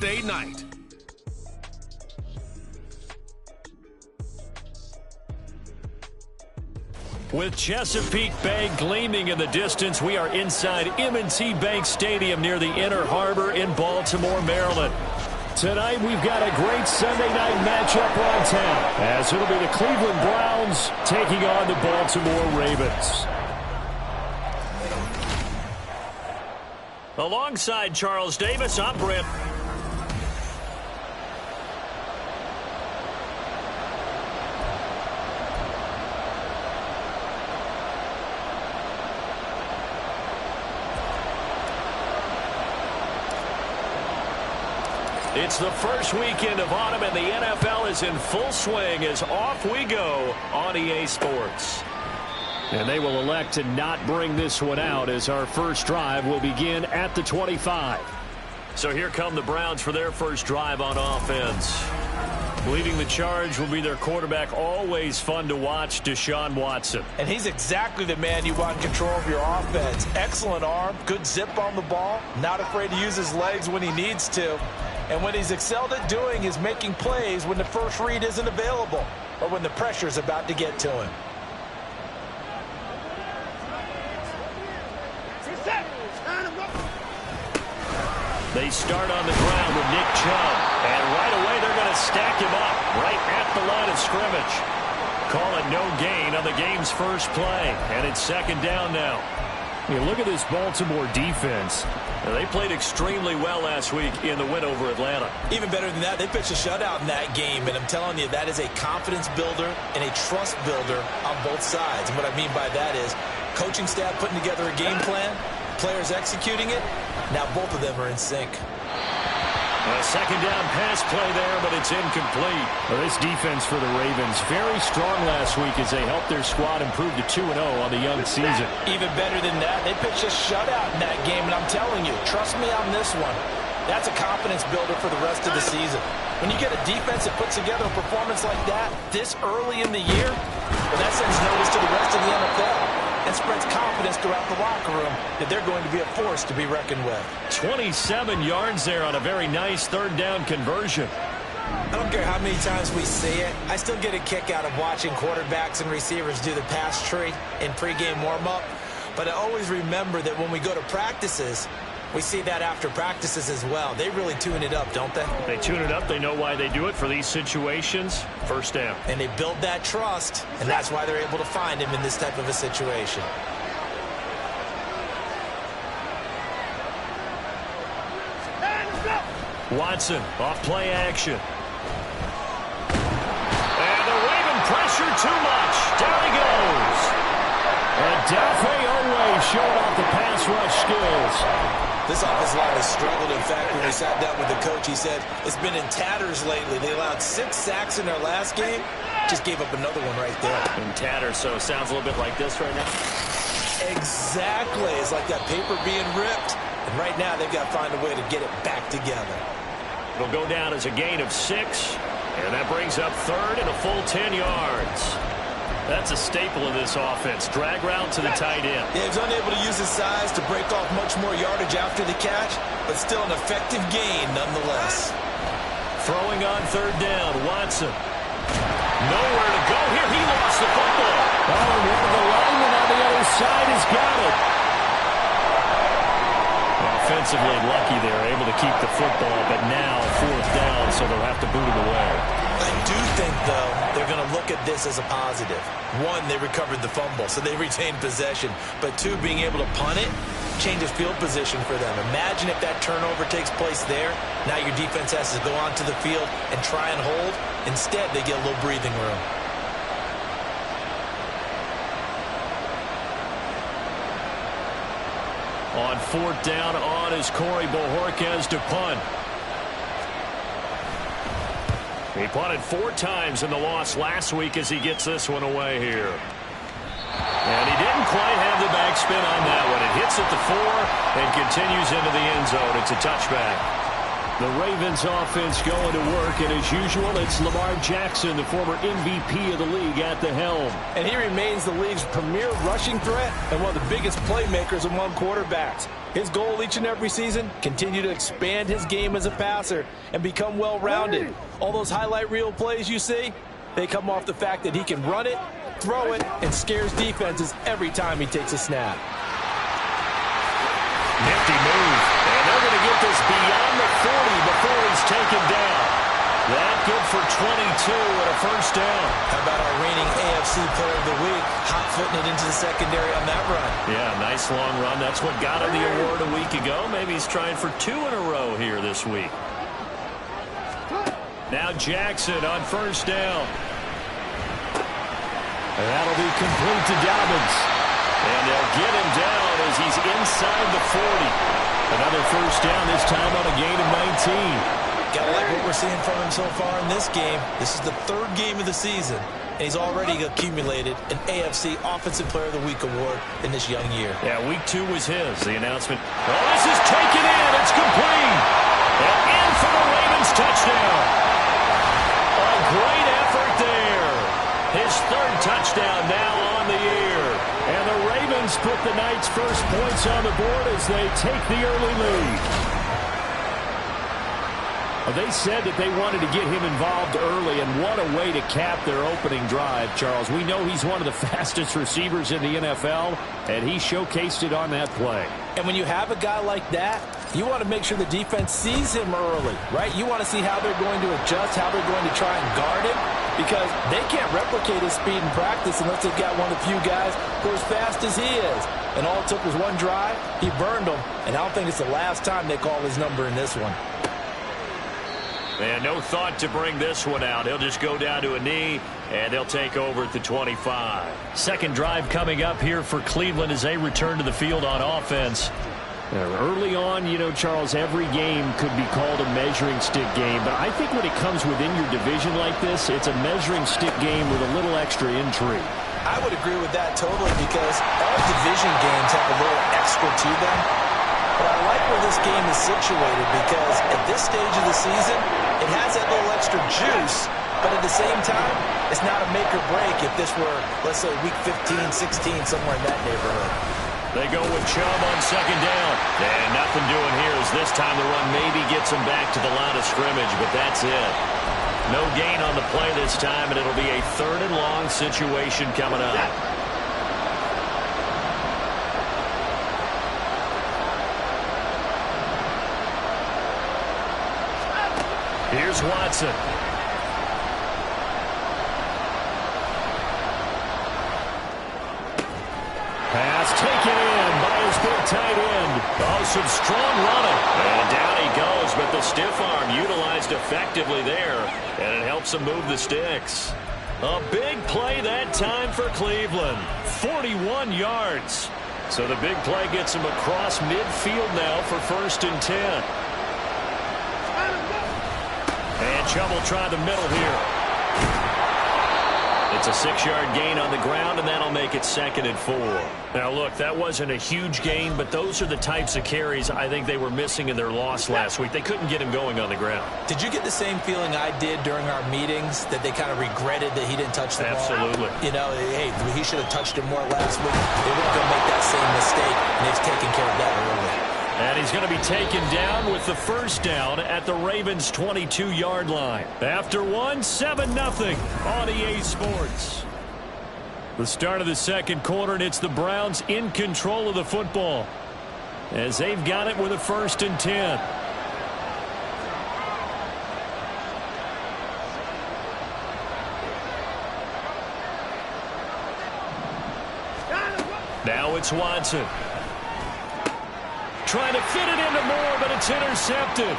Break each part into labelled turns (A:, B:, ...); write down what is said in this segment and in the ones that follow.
A: Day night.
B: With Chesapeake Bay gleaming in the distance, we are inside M&T Bank Stadium near the Inner Harbor in Baltimore, Maryland. Tonight, we've got a great Sunday night matchup on tap, as it'll be the Cleveland Browns taking on the Baltimore Ravens. Alongside Charles Davis, I'm Brent. It's the first weekend of autumn, and the NFL is in full swing as off we go on EA Sports. And they will elect to not bring this one out as our first drive will begin at the 25. So here come the Browns for their first drive on offense. Leading the charge will be their quarterback, always fun to watch, Deshaun Watson.
C: And he's exactly the man you want in control of your offense. Excellent arm, good zip on the ball, not afraid to use his legs when he needs to. And what he's excelled at doing is making plays when the first read isn't available or when the pressure's about to get to him.
B: They start on the ground with Nick Chubb. And right away they're going to stack him up right at the line of scrimmage. Call it no gain on the game's first play. And it's second down now. You look at this Baltimore defense. Now, they played extremely well last week in the win over Atlanta.
C: Even better than that, they pitched a shutout in that game, and I'm telling you, that is a confidence builder and a trust builder on both sides. And what I mean by that is coaching staff putting together a game plan, players executing it. Now both of them are in sync.
B: A second down pass play there, but it's incomplete. Well, this defense for the Ravens, very strong last week as they helped their squad improve to 2-0 on the young season.
C: Even better than that, they pitched a shutout in that game, and I'm telling you, trust me on this one. That's a confidence builder for the rest of the season. When you get a defense that puts together a performance like that this early in the year, well, that sends notice to the rest of the NFL. And spreads confidence throughout the locker room that they're going to be a force to be reckoned with.
B: 27 yards there on a very nice third down conversion.
C: I don't care how many times we see it. I still get a kick out of watching quarterbacks and receivers do the pass tree in pregame warm-up. But I always remember that when we go to practices, we see that after practices as well. They really tune it up, don't they?
B: They tune it up. They know why they do it for these situations. First down.
C: And they build that trust, and that's why they're able to find him in this type of a situation.
B: Watson off play action. And the Raven pressure too much. Down he goes. And Dafe Oweh showing off the pass rush skills.
C: This offensive line has struggled. In fact, when we sat down with the coach, he said it's been in tatters lately. They allowed 6 sacks in their last game. Just gave up another one right there.
B: In tatters, so it sounds a little bit like this right now.
C: Exactly. It's like that paper being ripped. And right now, they've got to find a way to get it back together.
B: It'll go down as a gain of 6. And that brings up third and a full 10 yards. That's a staple of this offense. Drag route to the tight end.
C: Yeah, he's unable to use his size to break off much more yardage after the catch, but still an effective gain nonetheless.
B: Throwing on third down, Watson. Nowhere to go here. He lost the football. Oh, one of the linemen on the other side has got it. Offensively lucky they're able to keep the football, but now fourth down, so they'll have to boot it away.
C: I do think, though, they're going to look at this as a positive. 1, they recovered the fumble, so they retained possession. But 2, being able to punt it changes field position for them. Imagine if that turnover takes place there. Now your defense has to go onto the field and try and hold. Instead, they get a little breathing room.
B: On fourth down, on is Corey Bojorquez to punt. He punted 4 times in the loss last week as he gets this one away here. And he didn't quite have the backspin on that one. It hits at the 4 and continues into the end zone. It's a touchback. The Ravens offense going to work, and as usual, it's Lamar Jackson, the former MVP of the league, at the helm.
C: And he remains the league's premier rushing threat and one of the biggest playmakers among quarterbacks. His goal each and every season, continue to expand his game as a passer and become well-rounded. All those highlight reel plays you see, they come off the fact that he can run it, throw it, and scares defenses every time he takes a snap.
B: Nifty move. And they're going to get this beyond the 40 before he's taken down. That good for 22 and a first down.
C: How about our reigning AFC Player of the Week, hot-footing it into the secondary on that run?
B: Yeah, nice long run. That's what got him the award a week ago. Maybe he's trying for 2 in a row here this week. Now Jackson on first down. And that'll be complete to Dobbins. And they'll get him down as he's inside the 40. Another first down, this time on a gain of 19.
C: Gotta like what we're seeing from him so far in this game. This is the 3rd game of the season, and he's already accumulated an AFC Offensive Player of the Week award in this young year.
B: Yeah, week 2 was his. The announcement. Oh, this is taken in. It's complete. And in for the Ravens touchdown. A great effort there. His 3rd touchdown now on the year. And the Ravens put the night's first points on the board as they take the early lead. They said that they wanted to get him involved early, and what a way to cap their opening drive, Charles. We know he's one of the fastest receivers in the NFL, and he showcased it on that play.
C: And when you have a guy like that, you want to make sure the defense sees him early, right? You want to see how they're going to adjust, how they're going to try and guard him, because they can't replicate his speed in practice unless they've got one of the few guys who are as fast as he is. And all it took was one drive. He burned them, and I don't think it's the last time they call his number in this one.
B: And no thought to bring this one out. He'll just go down to a knee, and they'll take over at the 25. Second drive coming up here for Cleveland as they return to the field on offense. Early on, you know, Charles, every game could be called a measuring stick game. But I think when it comes within your division like this, it's a measuring stick game with a little extra intrigue.
C: I would agree with that totally because all division games have a little extra to them. But I like where this game is situated because at this stage of the season, it has that little extra juice. But at the same time, it's not a make or break if this were, let's say, week 15, 16, somewhere in that neighborhood.
B: They go with Chubb on second down. And nothing doing here as this time the run maybe gets him back to the line of scrimmage, but that's it. No gain on the play this time, and it'll be a 3rd and long situation coming up. Here's Watson. Pass taken in by his big tight end. Oh, some strong running. And down he goes, but the stiff arm utilized effectively there, and it helps him move the sticks. A big play that time for Cleveland. 41 yards. So the big play gets him across midfield now for 1st and 10. And Chubb will try the middle here. It's a 6-yard gain on the ground, and that'll make it 2nd and 4. Now, look, that wasn't a huge gain, but those are the types of carries I think they were missing in their loss last week. They couldn't get him going on the ground.
C: Did you get the same feeling I did during our meetings, that they kind of regretted that he didn't touch the ball?
B: Absolutely.
C: You know, hey, he should have touched him more last week. They weren't going to make that same mistake, and they've taken care of that early.
B: And he's going to be taken down with the first down at the Ravens' 22-yard line. After 7-0 on EA Sports. The start of the second quarter, and it's the Browns in control of the football as they've got it with a 1st and 10. Now it's Watson. Trying to fit it into Moore, but it's intercepted.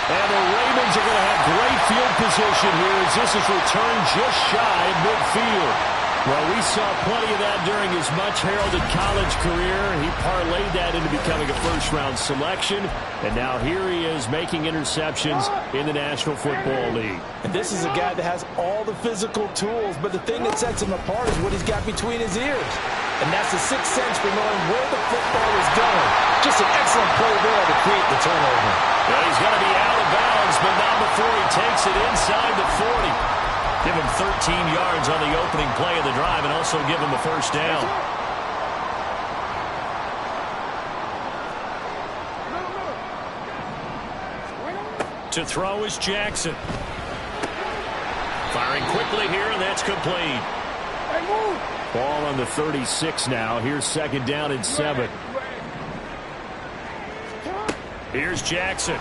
B: And the Ravens are going to have great field position here as this is returned just shy of midfield. Well, we saw plenty of that during his much-heralded college career. He parlayed that into becoming a first-round selection, and now here he is making interceptions in the National Football League.
C: And this is a guy that has all the physical tools, but the thing that sets him apart is what he's got between his ears. and that's the sixth sense for knowing where the football is going. Just an excellent play there to create the turnover.
B: Well, he's going to be out of bounds, but not before he takes it inside the 40. Give him 13 yards on the opening play of the drive and also give him a first down. To throw is Jackson. Firing quickly here, and that's complete. Ball on the 36 now. Here's second down and 7. Here's Jackson.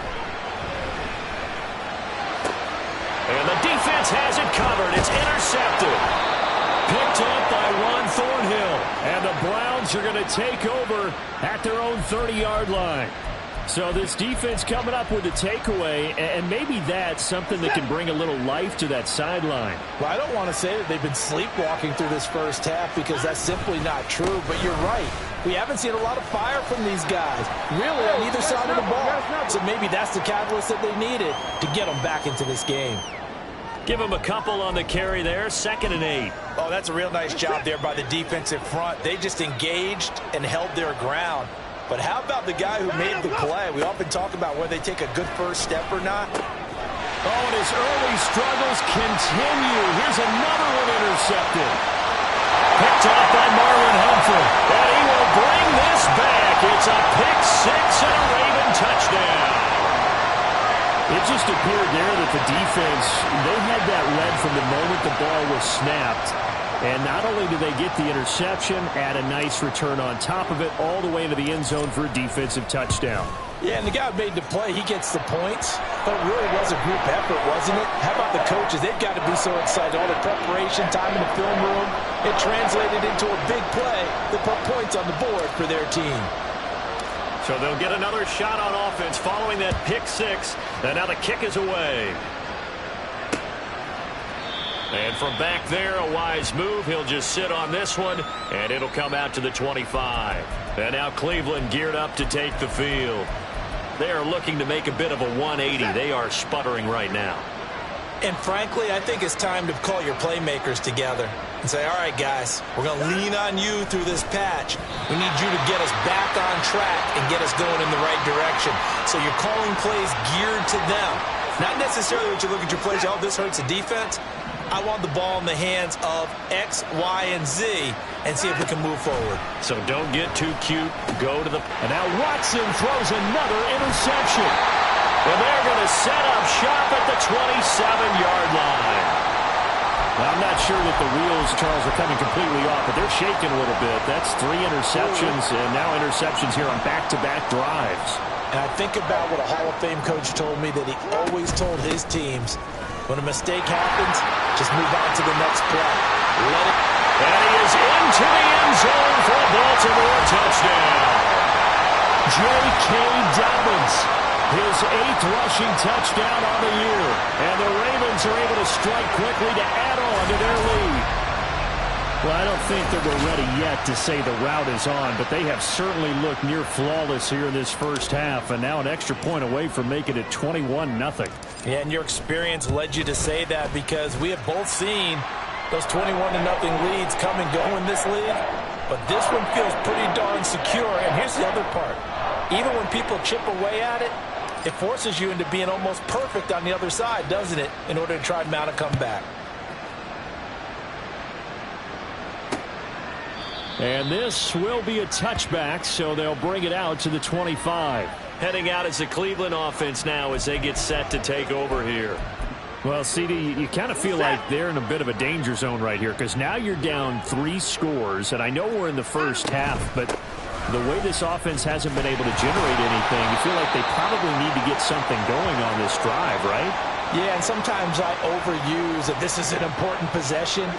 B: And the defense has it covered. It's intercepted. Picked up by Juan Thornhill. And the Browns are going to take over at their own 30-yard line. So this defense coming up with a takeaway, and maybe that's something that can bring a little life to that sideline.
C: Well, I don't want to say that they've been sleepwalking through this first half because that's simply not true, but you're right. We haven't seen a lot of fire from these guys, really, on either side of the ball. So maybe that's the catalyst that they needed to get them back into this game.
B: Give them a couple on the carry there, 2nd and 8.
C: Oh, that's a real nice job there by the defensive front. They just engaged and held their ground. But how about the guy who made the play? We often talk about whether they take a good first step or not.
B: Oh, and his early struggles continue. Here's another one intercepted. Picked off by Marlon Humphrey. And he will bring this back. It's a pick 6 and a Raven touchdown. It just appeared there that the defense, they had that read from the moment the ball was snapped. And not only do they get the interception, add a nice return on top of it, all the way to the end zone for a defensive touchdown.
C: Yeah, and the guy who made the play, he gets the points. But it really was a group effort, wasn't it? How about the coaches? They've got to be so excited. All the preparation time in the film room, it translated into a big play that put points on the board for their team.
B: So they'll get another shot on offense following that pick 6. And now the kick is away. And from back there, a wise move. He'll just sit on this one, and it'll come out to the 25. And now Cleveland geared up to take the field. They are looking to make a bit of a 180. They are sputtering right now.
C: And frankly, I think it's time to call your playmakers together and say, all right, guys, we're going to lean on you through this patch. We need you to get us back on track and get us going in the right direction. So you're calling plays geared to them. Not necessarily what you look at your plays, oh, this hurts the defense. I want the ball in the hands of X, Y, and Z and see if we can move forward.
B: So don't get too cute. Go to the... And now Watson throws another interception. And they're going to set up shop at the 27-yard line. Now, I'm not sure that the wheels, Charles, are coming completely off, but they're shaking a little bit. That's 3 interceptions, and now interceptions here on back-to-back drives.
C: And I think about what a Hall of Fame coach told me that he always told his teams, when a mistake happens, just move on to the next play. Let it.
B: And he is into the end zone for a Baltimore touchdown. J.K. Dobbins, his 8th rushing touchdown on the year. And the Ravens are able to strike quickly to add on to their lead. Well, I don't think that we're ready yet to say the route is on, but they have certainly looked near flawless here in this first half, and now an extra point away from making it 21-0.
C: Yeah, and your experience led you to say that because we have both seen those 21-0 leads come and go in this league, but this one feels pretty darn secure. And here's the other part. Even when people chip away at it, it forces you into being almost perfect on the other side, doesn't it, in order to try and mount a comeback.
B: And this will be a touchback, so they'll bring it out to the 25. Heading out as the Cleveland offense now as they get set to take over here. Well, CD, you kind of feel like they're in a bit of a danger zone right here because now you're down 3 scores, and I know we're in the first half, but the way this offense hasn't been able to generate anything, you feel like they probably need to get something going on this drive, right?
C: Yeah, and sometimes I overuse that this is an important possession.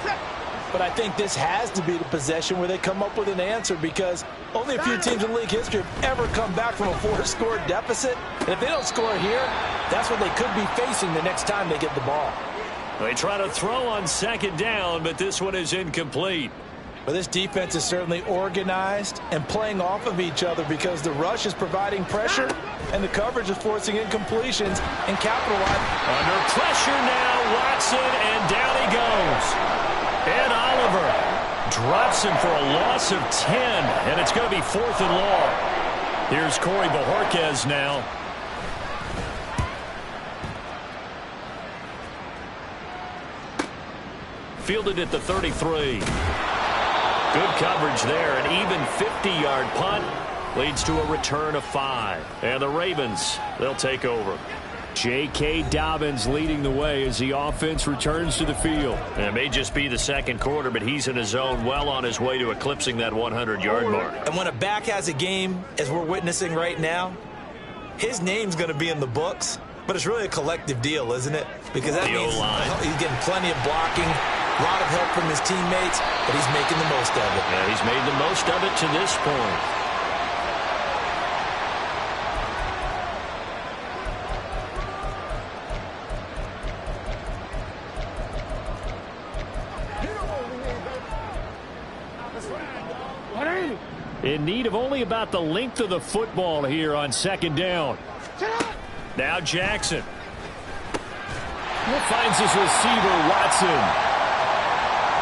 C: But I think this has to be the possession where they come up with an answer because only a few teams in league history have ever come back from a 4-score deficit. And if they don't score here, that's what they could be facing the next time they get the ball.
B: They try to throw on 2nd down, but this one is incomplete.
C: But this defense is certainly organized and playing off of each other because the rush is providing pressure and the coverage is forcing incompletions and capitalizing.
B: Under pressure now, Watson, and down he goes. And Oliver Drops him for a loss of 10, and it's going to be 4th and long. Here's Corey Bojorquez now. Fielded at the 33. Good coverage there. An even 50-yard punt leads to a return of 5. And the Ravens, they'll take over. J.K. Dobbins leading the way as the offense returns to the field. It may just be the second quarter, but he's in his zone, well on his way to eclipsing that 100-yard mark.
C: And when a back has a game, as we're witnessing right now, his name's going to be in the books, but it's really a collective deal, isn't it? Because that means he's getting plenty of blocking, a lot of help from his teammates, but he's making the most of it.
B: Yeah, he's made the most of it to this point. In need of only about the length of the football here on second down. Now Jackson. Finds his receiver, Watson.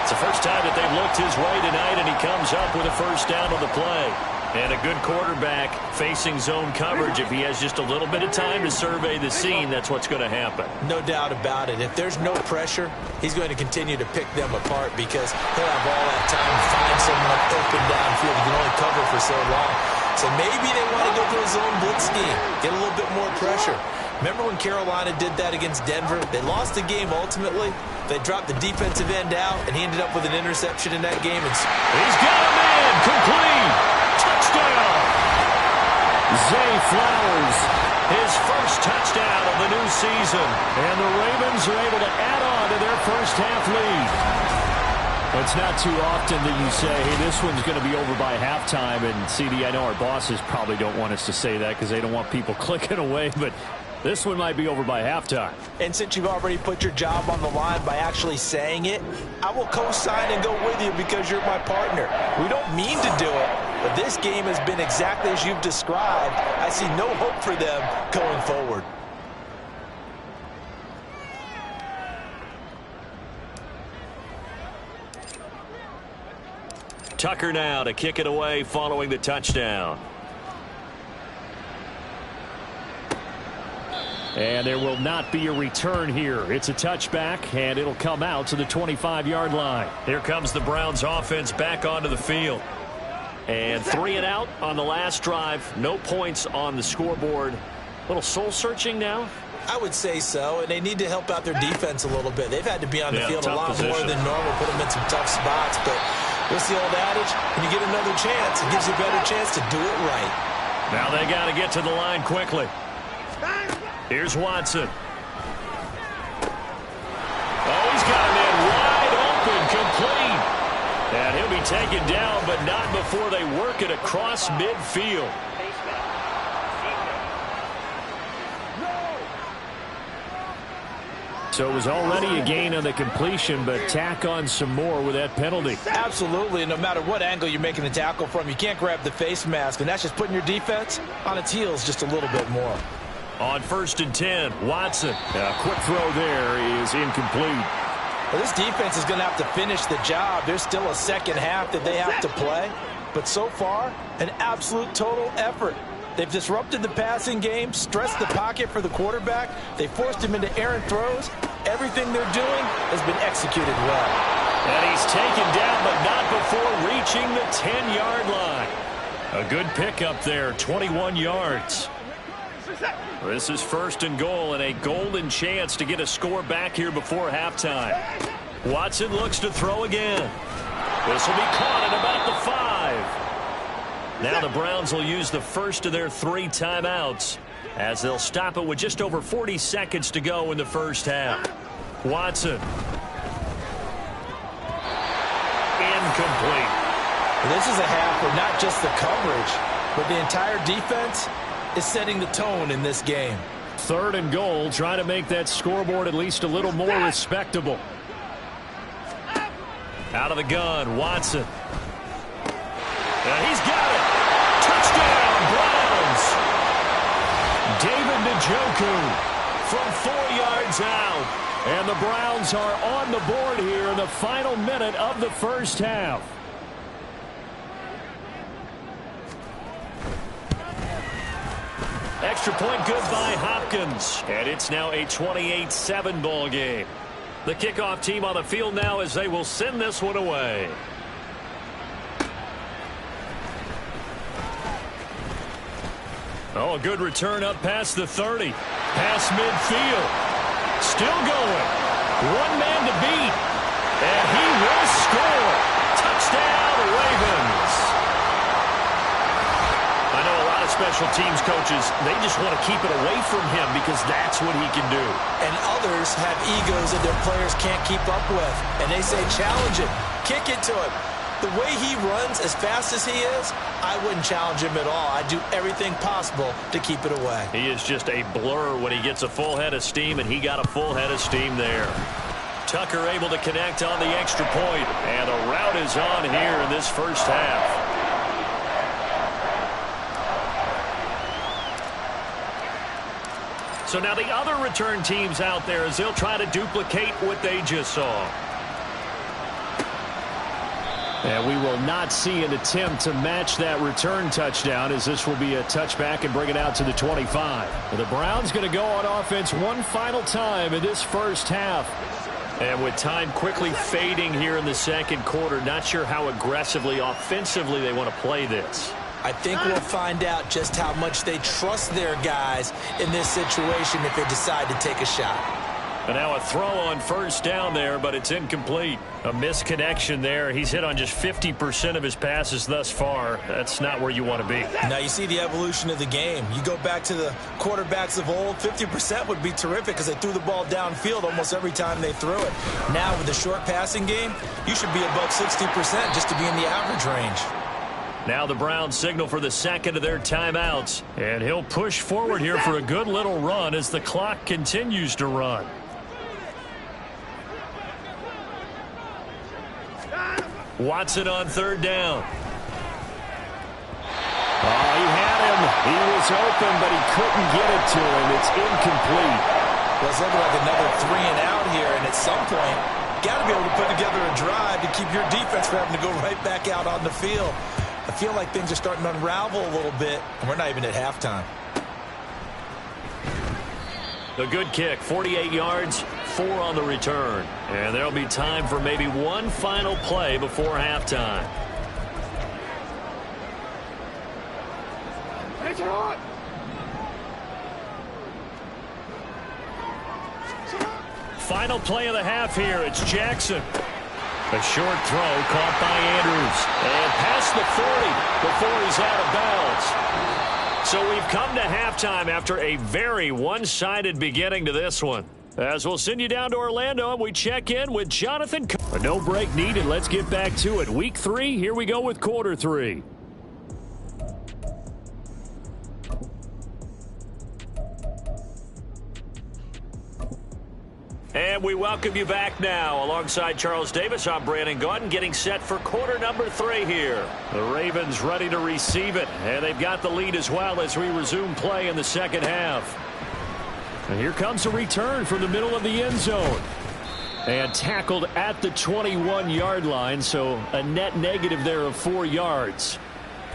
B: It's the first time that they've looked his way tonight, and he comes up with a first down on the play. And a good quarterback facing zone coverage. If he has just a little bit of time to survey the scene, that's what's going to happen.
C: No doubt about it. If there's no pressure, he's going to continue to pick them apart because he'll have all that time to find someone open downfield. He can only cover for so long. So maybe they want to go to a zone blitz scheme, get a little bit more pressure. Remember when Carolina did that against Denver? They lost the game ultimately. They dropped the defensive end out, and he ended up with an interception in that game.
B: He's got him in. Complete. Touchdown. Zay Flowers, his first touchdown of the new season. And the Ravens are able to add on to their first half lead. It's not too often that you say, hey, this one's going to be over by halftime. And, CD, I know our bosses probably don't want us to say that because they don't want people clicking away. But this one might be over by halftime.
C: And since you've already put your job on the line by actually saying it, I will co-sign and go with you because you're my partner. We don't mean to do it, but this game has been exactly as you've described. I see no hope for them going forward.
B: Tucker now to kick it away following the touchdown. And there will not be a return here. It's a touchback, and it'll come out to the 25-yard line. Here comes the Browns offense back onto the field. And 3 and out on the last drive. No points on the scoreboard. A little soul-searching now?
C: I would say so, and they need to help out their defense a little bit. They've had to be on the field a lot more than normal, put them in some tough spots. But what's the old adage? When you get another chance, it gives you a better chance to do it right.
B: Now they got to get to the line quickly. Here's Watson. Oh, he's got him in wide open, complete. And he'll be taken down, but not before they work it across midfield. So it was already a gain on the completion, but tack on some more with that penalty.
C: Absolutely, and no matter what angle you're making the tackle from, you can't grab the face mask, and that's just putting your defense on its heels just a little bit more.
B: On 1st and 10, Watson. A quick throw there is incomplete.
C: Well, this defense is going to have to finish the job. There's still a second half that they have to play, but so far, an absolute total effort. They've disrupted the passing game, stressed the pocket for the quarterback. They forced him into errant throws. Everything they're doing has been executed well.
B: And he's taken down, but not before reaching the 10-yard line. A good pickup there, 21 yards. This is 1st and goal, and a golden chance to get a score back here before halftime. Watson looks to throw again. This will be caught at about the 5. Now the Browns will use the first of their 3 timeouts as they'll stop it with just over 40 seconds to go in the first half. Watson. Incomplete.
C: This is a half where not just the coverage, but the entire defense is setting the tone in this game.
B: 3rd and goal, trying to make that scoreboard at least a little more respectable. Out of the gun, Watson. And he's got it. Touchdown, Browns. David Njoku from 4 yards out. And the Browns are on the board here in the final minute of the first half. extra point good by Hopkins. And it's now a 28-7 ball game. The kickoff team on the field now as they will send this one away. Oh, a good return up past the 30. Past midfield. Still going. One man to beat. And he will score. Touchdown, Ravens. I know a lot of special teams coaches, they just want to keep it away from him because that's what he can do.
C: And others have egos that their players can't keep up with. And they say, challenge it. Kick it to him. The way he runs as fast as he is, I wouldn't challenge him at all. I'd do everything possible to keep it away.
B: He is just a blur when he gets a full head of steam, and he got a full head of steam there. Tucker able to connect on the extra point, and the route is on here in this first half. So now the other return teams out there as they'll try to duplicate what they just saw. And we will not see an attempt to match that return touchdown as this will be a touchback and bring it out to the 25. The Browns going to go on offense one final time in this first half. And with time quickly fading here in the second quarter, not sure how aggressively, offensively they want to play this.
C: I think we'll find out just how much they trust their guys in this situation if they decide to take a shot.
B: And now a throw on first down there, but it's incomplete. A misconnection there. He's hit on just 50% of his passes thus far. That's not where you want to be.
C: Now you see the evolution of the game. You go back to the quarterbacks of old, 50% would be terrific because they threw the ball downfield almost every time they threw it. Now with the short passing game, you should be above 60% just to be in the average range.
B: Now the Browns signal for the second of their timeouts. And he'll push forward here for a good little run as the clock continues to run. Watson on third down. Oh, he had him. He was open, but he couldn't get it to him. It's incomplete.
C: Well, it's looking like another 3 and out here, and at some point, got to be able to put together a drive to keep your defense from having to go right back out on the field. I feel like things are starting to unravel a little bit, and we're not even at halftime.
B: A good kick, 48 yards, 4 on the return. And there'll be time for maybe one final play before halftime. Final play of the half here. It's Jackson. A short throw caught by Andrews. And past the 40 before he's out of bounds. So we've come to halftime after a very one-sided beginning to this one. As we'll send you down to Orlando, and we check in with Jonathan. No break needed. Let's get back to it. Week 3, here we go with quarter 3. And we welcome you back now. Alongside Charles Davis, I'm Brandon Gaudin, getting set for quarter number 3 here. The Ravens ready to receive it, and they've got the lead as well as we resume play in the second half. And here comes a return from the middle of the end zone. And tackled at the 21-yard line, so a net negative there of 4 yards.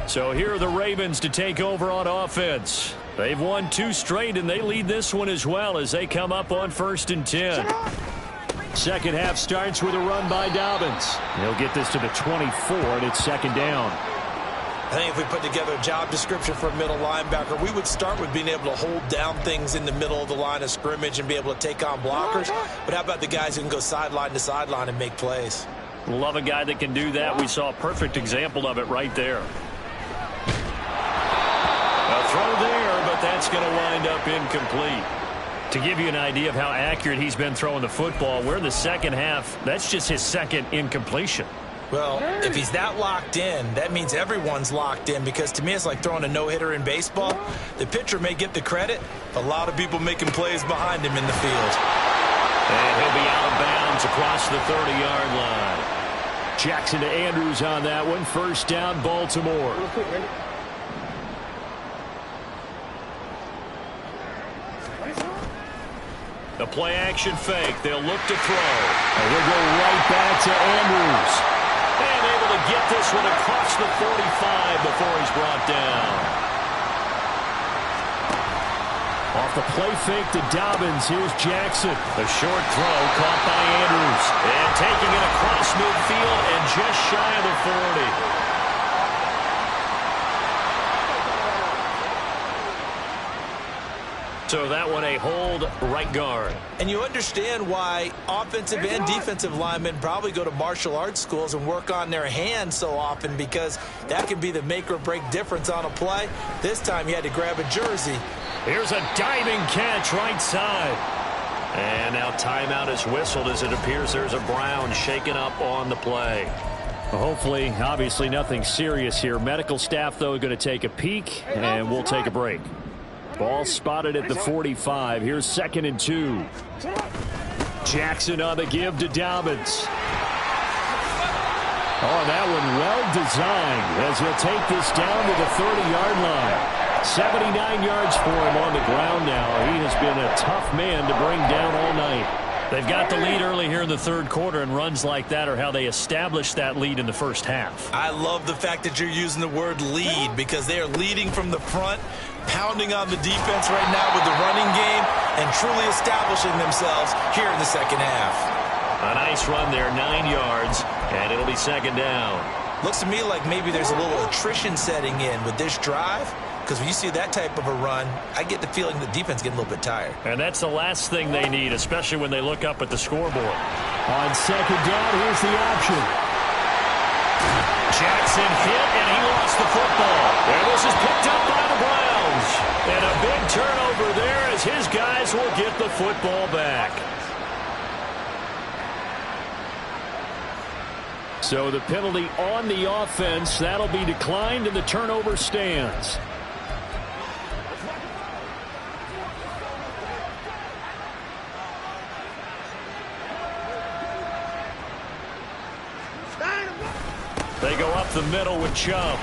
B: So here are the Ravens to take over on offense. They've won 2 straight, and they lead this one as well as they come up on 1st and 10. Second half starts with a run by Dobbins. He'll get this to the 24, and it's second down.
C: I think if we put together a job description for a middle linebacker, we would start with being able to hold down things in the middle of the line of scrimmage and be able to take on blockers. But how about the guys who can go sideline to sideline and make plays?
B: Love a guy that can do that. We saw a perfect example of it right there. A throw there, but that's going to wind up incomplete. To give you an idea of how accurate he's been throwing the football, we're in the second half. That's just his second incompletion.
C: Well, if he's that locked in, that means everyone's locked in, because to me it's like throwing a no-hitter in baseball. The pitcher may get the credit, a lot of people making plays behind him in the field.
B: And he'll be out of bounds across the 30-yard line. Jackson to Andrews on that one. First down, Baltimore. The play-action fake. They'll look to throw. And we'll go right back to Andrews. And able to get this one across the 45 before he's brought down. Off the play fake to Dobbins. Here's Jackson. A short throw caught by Andrews. And taking it across midfield and just shy of the 40. So that one a hold right guard.
C: And you understand why offensive and defensive linemen probably go to martial arts schools and work on their hands so often, because that can be the make or break difference on a play. This time he had to grab a jersey.
B: Here's a diving catch right side. And now timeout is whistled as it appears there's a Brown shaken up on the play. Well, hopefully, obviously nothing serious here. Medical staff, though, going to take a peek, and we'll take a break. Ball spotted at the 45. Here's 2nd and 2. Jackson on the give to Dobbins. Oh, that one well designed as he'll take this down to the 30-yard line. 79 yards for him on the ground now. He has been a tough man to bring down all night. They've got the lead early here in the third quarter, and runs like that are how they established that lead in the first half.
C: I love the fact that you're using the word lead, because they are leading from the front, pounding on the defense right now with the running game, and truly establishing themselves here in the second half.
B: A nice run there, 9 yards, and it'll be 2nd down.
C: Looks to me like maybe there's a little attrition setting in with this drive, because when you see that type of a run, I get the feeling the defense getting a little bit tired.
B: And that's the last thing they need, especially when they look up at the scoreboard. On 2nd down, here's the option. Jackson hit, and he lost the football. And this is picked up by the Browns. And a big turnover there as his guys will get the football back. So the penalty on the offense, that'll be declined, and the turnover stands. They go up the middle with Chubb.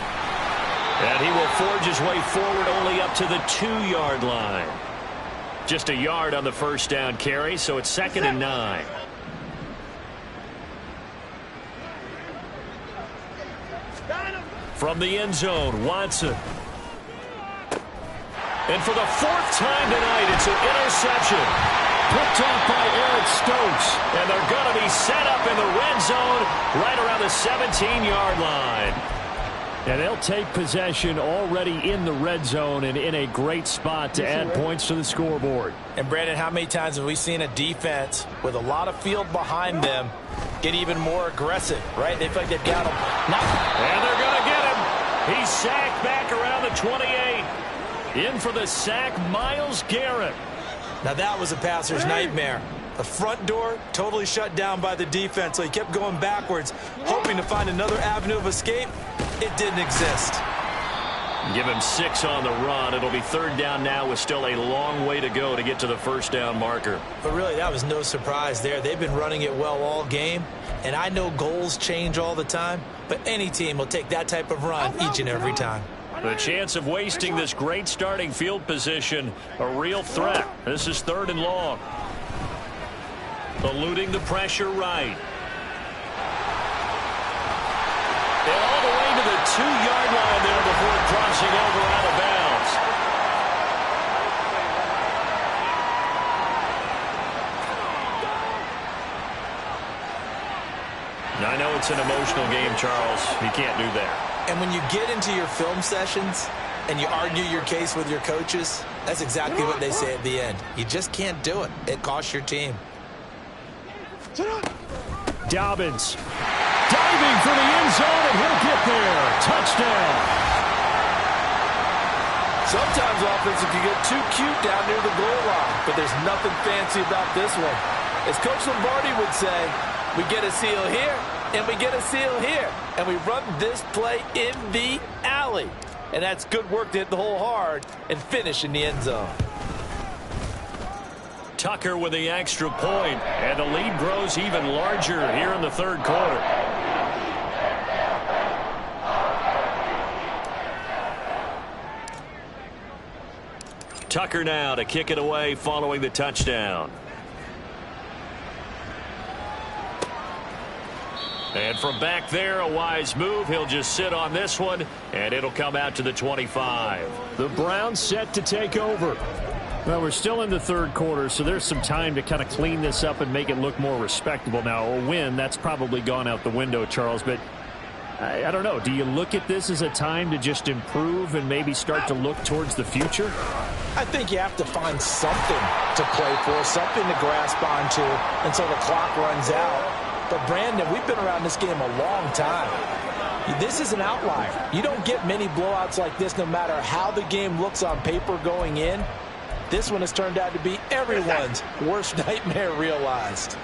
B: And he will forge his way forward only up to the 2-yard line. Just a yard on the first down carry, so it's 2nd and 9. From the end zone, Watson. And for the 4th time tonight, it's an interception. Picked off by Eric Stokes. And they're going to be set up in the red zone right around the 17-yard line. And they'll take possession already in the red zone and in a great spot to add points to the scoreboard.
C: And, Brandon, how many times have we seen a defense with a lot of field behind them get even more aggressive, right? They feel like they've got him.
B: And they're going to get him. He's sacked back around the 28. In for the sack, Myles Garrett.
C: Now that was a passer's nightmare. The front door totally shut down by the defense, so he kept going backwards, hoping to find another avenue of escape. It didn't exist.
B: Give him 6 on the run. It'll be 3rd down now with still a long way to go to get to the first down marker.
C: But really, that was no surprise there. They've been running it well all game, and I know goals change all the time, but any team will take that type of run each and every time.
B: The chance of wasting this great starting field position, a real threat. This is 3rd and long. Eluding the pressure right. And all the way to the 2-yard line there before crossing over out of bounds. I know it's an emotional game, Charles. You can't do that.
C: And when you get into your film sessions and you argue your case with your coaches, that's exactly what they say at the end. You just can't do it. It costs your team.
B: Dobbins diving for the end zone, and he'll get there. Touchdown.
C: Sometimes offense can get too cute down near the goal line, but there's nothing fancy about this one. As Coach Lombardi would say, we get a seal here, and we get a seal here, and we run this play in the alley. And that's good work to hit the hole hard and finish in the end zone.
B: Tucker with the extra point, and the lead grows even larger here in the third quarter. Tucker now to kick it away following the touchdown. And from back there, a wise move. He'll just sit on this one, and it'll come out to the 25. The Browns set to take over. Well, we're still in the third quarter, so there's some time to kind of clean this up and make it look more respectable. Now, a win, that's probably gone out the window, Charles, but I don't know. Do you look at this as a time to just improve and maybe start to look towards the future?
C: I think you have to find something to play for, something to grasp onto until the clock runs out. But, Brandon, we've been around this game a long time. This is an outlier. You don't get many blowouts like this no matter how the game looks on paper going in. This one has turned out to be everyone's worst nightmare realized.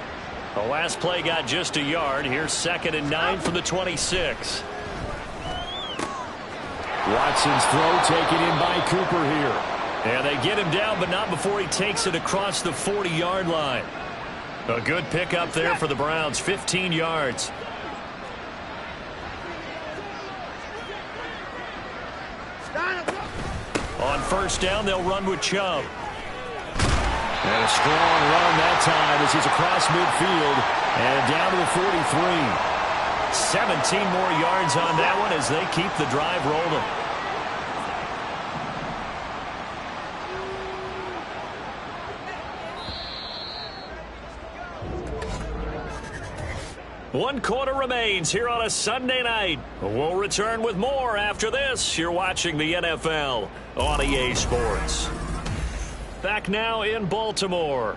B: The last play got just a yard. Here's 2nd and 9 from the 26. Watson's throw taken in by Cooper here. And they get him down, but not before he takes it across the 40-yard line. A good pickup there for the Browns, 15 yards. On first down, they'll run with Chubb. And a strong run that time as he's across midfield and down to the 43. 17 more yards on that one as they keep the drive rolling. One quarter remains here on a Sunday night. We'll return with more after this. You're watching the NFL on EA Sports. Back now in Baltimore.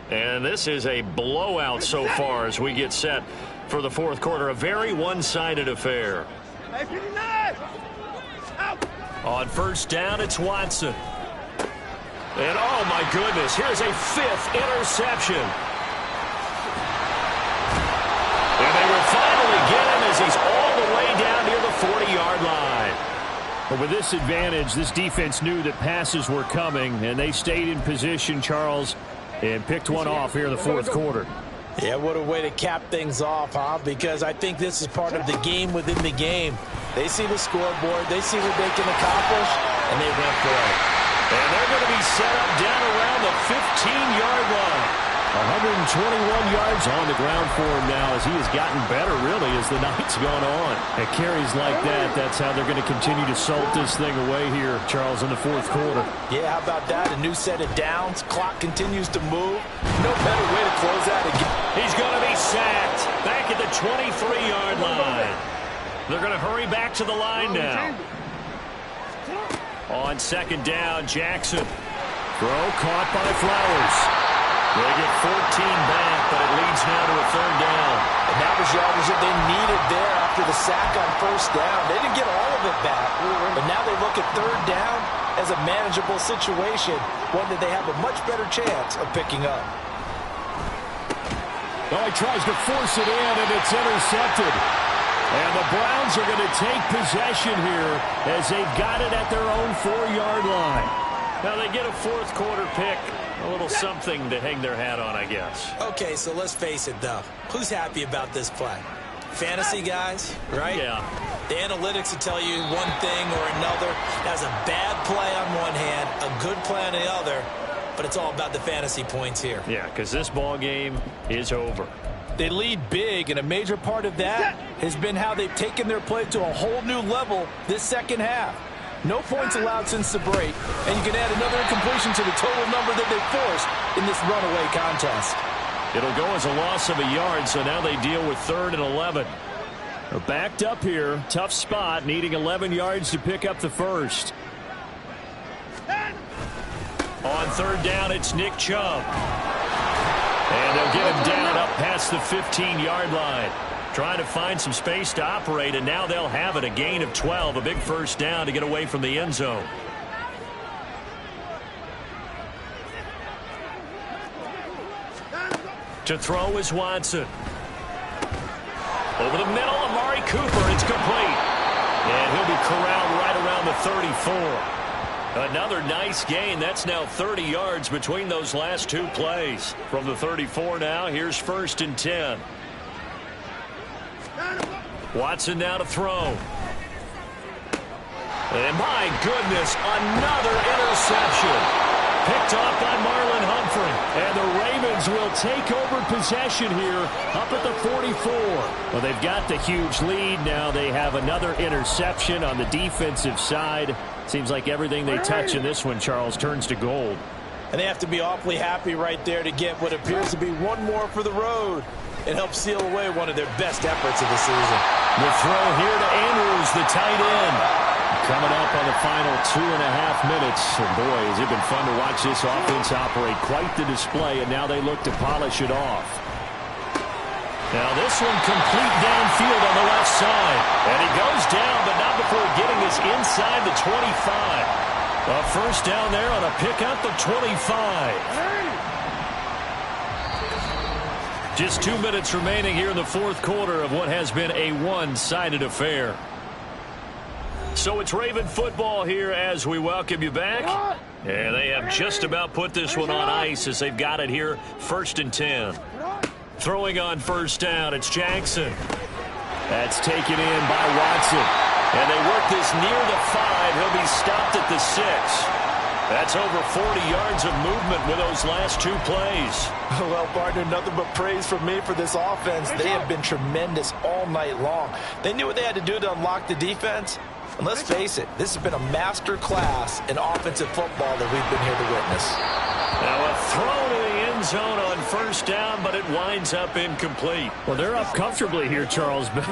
B: And this is a blowout so far as we get set for the fourth quarter. A very one-sided affair. On first down, it's Watson. And oh my goodness, here's a 5th interception. And they will finally get him as he's all the way down near the 40-yard line. But with this advantage, this defense knew that passes were coming, and they stayed in position, Charles, and picked one off here in the fourth quarter.
C: Yeah, what a way to cap things off, huh? Because I think this is part of the game within the game. They see the scoreboard, they see what they can accomplish, and they went for it.
B: And they're going to be set up down around the 15-yard line. 121 yards on the ground for him now as he has gotten better, really, as the night's gone on. At carries like that, that's how they're going to continue to salt this thing away here, Charles, in the fourth quarter.
C: Yeah, how about that? A new set of downs. Clock continues to move. No better way to close out a game.
B: He's going to be sacked back at the 23-yard line. They're going to hurry back to the line now. On second down, Jackson. Throw caught by Flowers. They get 14 back, but it leads now to a third down.
C: And that was yardage that they needed there after the sack on first down. They didn't get all of it back, but now they look at third down as a manageable situation, one that they have a much better chance of picking up.
B: Oh, he tries to force it in, and it's intercepted. And the Browns are going to take possession here as they've got it at their own 4-yard line. Now they get a fourth quarter pick. A little something to hang their hat on, I guess.
C: Okay, so let's face it, though. Who's happy about this play? Fantasy guys, right?
B: Yeah.
C: The analytics will tell you one thing or another. That's a bad play on one hand, a good play on the other, but it's all about the fantasy points here.
B: Yeah, because this ball game is over.
C: They lead big, and a major part of that has been how they've taken their play to a whole new level this second half. No points allowed since the break, and you can add another incompletion to the total number that they forced in this runaway contest.
B: It'll go as a loss of a yard, so now they deal with 3rd and 11. They're backed up here. Tough spot, needing 11 yards to pick up the first. On third down, it's Nick Chubb. And they'll get him down up past the 15-yard line. Trying to find some space to operate, and now they'll have it. A gain of 12, a big first down to get away from the end zone. To throw is Watson. Over the middle, Amari Cooper. It's complete. And he'll be corralled right around the 34. Another nice gain. That's now 30 yards between those last two plays. From the 34 now, here's 1st and 10. Watson now to throw. And my goodness, another interception. Picked off by Marlon Humphrey. And the Ravens will take over possession here up at the 44. Well, they've got the huge lead. Now they have another interception on the defensive side. Seems like everything they touch in this one, Charles, turns to gold.
C: And they have to be awfully happy right there to get what appears to be one more for the road and help seal away one of their best efforts of the season.
B: The throw here to Andrews, the tight end. Coming up on the final 2.5 minutes. And boy, has it been fun to watch this offense operate. Quite the display, and now they look to polish it off. Now this one complete downfield on the left side. And he goes down, but not before getting us inside the 25. A first down there on a pickup of 25. Just 2 minutes remaining here in the fourth quarter of what has been a one-sided affair. So it's Raven football here as we welcome you back. And they have just about put this one on ice as they've got it here, 1st and 10. Throwing on first down, it's Jackson. That's taken in by Watson. And they work this near the 5. He'll be stopped at the 6. That's over 40 yards of movement with those last 2 plays.
C: Well, partner, nothing but praise from me for this offense. They have been tremendous all night long. They knew what they had to do to unlock the defense. And let's face it, this has been a master class in offensive football that we've been here to witness.
B: Now a throw to the end zone on first down, but it winds up incomplete. Well, they're up comfortably here, Charles, but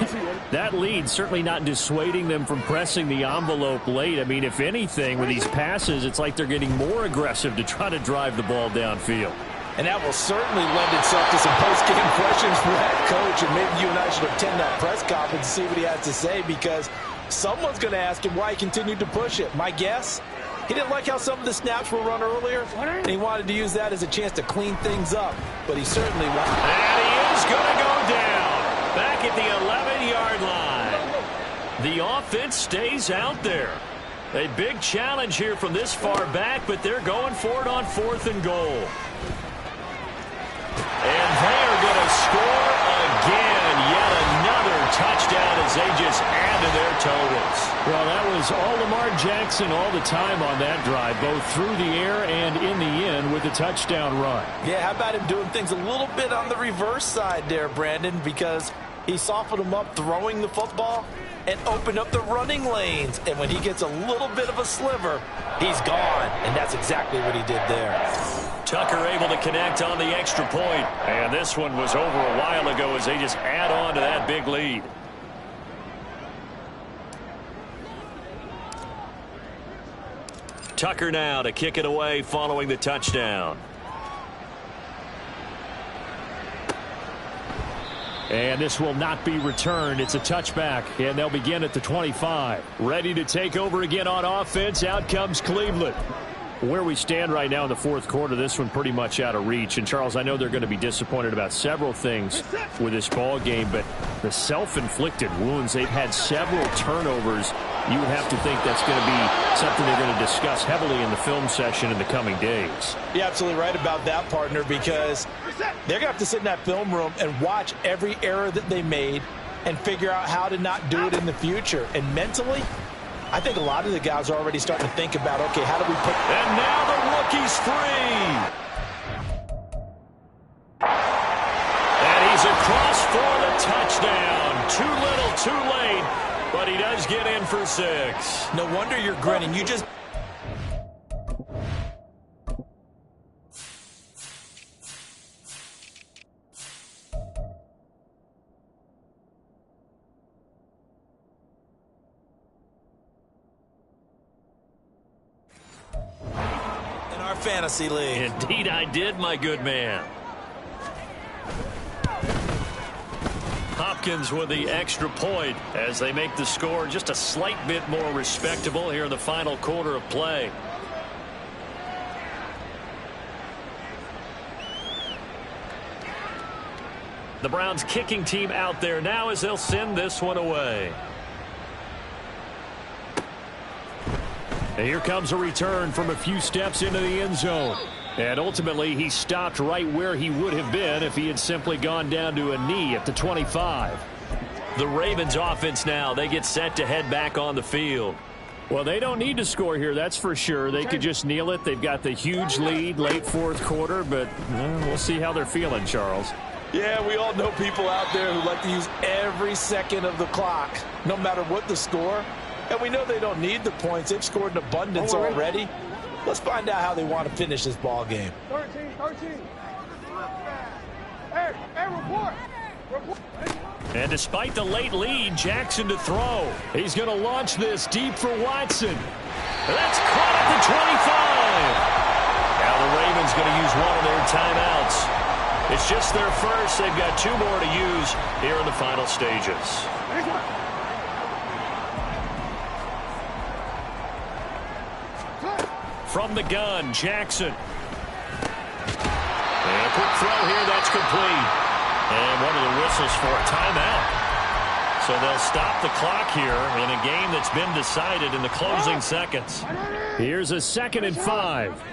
B: that lead certainly not dissuading them from pressing the envelope late. I mean, if anything, with these passes, it's like they're getting more aggressive to try to drive the ball downfield.
C: And that will certainly lend itself to some post-game questions for that coach, and maybe you and I should attend that press conference and see what he has to say, because someone's going to ask him why he continued to push it. My guess? He didn't like how some of the snaps were run earlier, and he wanted to use that as a chance to clean things up. But he certainly wanted.
B: And he is going to go down back at the 11-yard line. The offense stays out there. A big challenge here from this far back, but they're going for it on 4th and goal. And they are going to score again. Yet another touchdown as they just add to their totals. Well, that was all Lamar Jackson all the time on that drive, both through the air and in the end with a touchdown run.
C: Yeah, how about him doing things a little bit on the reverse side there, Brandon, because he softened him up throwing the football and opened up the running lanes. And when he gets a little bit of a sliver, he's gone. And that's exactly what he did there.
B: Tucker able to connect on the extra point. And this one was over a while ago as they just add on to that big lead. Tucker now to kick it away following the touchdown. And this will not be returned. It's a touchback, and they'll begin at the 25. Ready to take over again on offense. Out comes Cleveland. Where we stand right now in the fourth quarter, this one pretty much out of reach. And, Charles, I know they're going to be disappointed about several things with this ball game, but the self-inflicted wounds, they've had several turnovers. You would have to think that's going to be something they're going to discuss heavily in the film session in the coming days.
C: You're absolutely right about that, partner, because they're going to have to sit in that film room and watch every error that they made and figure out how to not do it in the future. And mentally, I think a lot of the guys are already starting to think about, okay, how do we put...
B: And now the rookie's free. And he's across for the touchdown. Too little, too late, but he does get in for 6.
C: No wonder you're grinning. You just... Fantasy league.
B: Indeed I did, my good man. Hopkins with the extra point as they make the score just a slight bit more respectable here in the final quarter of play. The Browns kicking team out there now as they'll send this one away. And here comes a return from a few steps into the end zone. And ultimately, he stopped right where he would have been if he had simply gone down to a knee at the 25. The Ravens offense now, they get set to head back on the field. Well, they don't need to score here, that's for sure. They could just kneel it. They've got the huge lead late fourth quarter, but we'll see how they're feeling, Charles.
C: Yeah, we all know people out there who like to use every second of the clock, no matter what the score. And we know they don't need the points. They've scored in abundance already. Let's find out how they want to finish this ball game.
A: 13. Hey, report.
B: And despite the late lead, Jackson to throw. He's going to launch this deep for Watson. That's caught at the 25. Now the Ravens going to use one of their timeouts. It's just their first. They've got 2 more to use here in the final stages. From the gun, Jackson. And a quick throw here, that's complete. And one of the whistles for a timeout. So they'll stop the clock here in a game that's been decided in the closing seconds. Here's a 2nd and 5.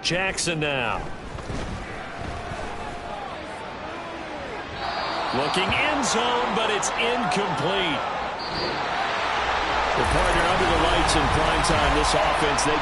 B: Jackson now. Looking end zone, but it's incomplete. The partner under the lights in prime time, this offense, they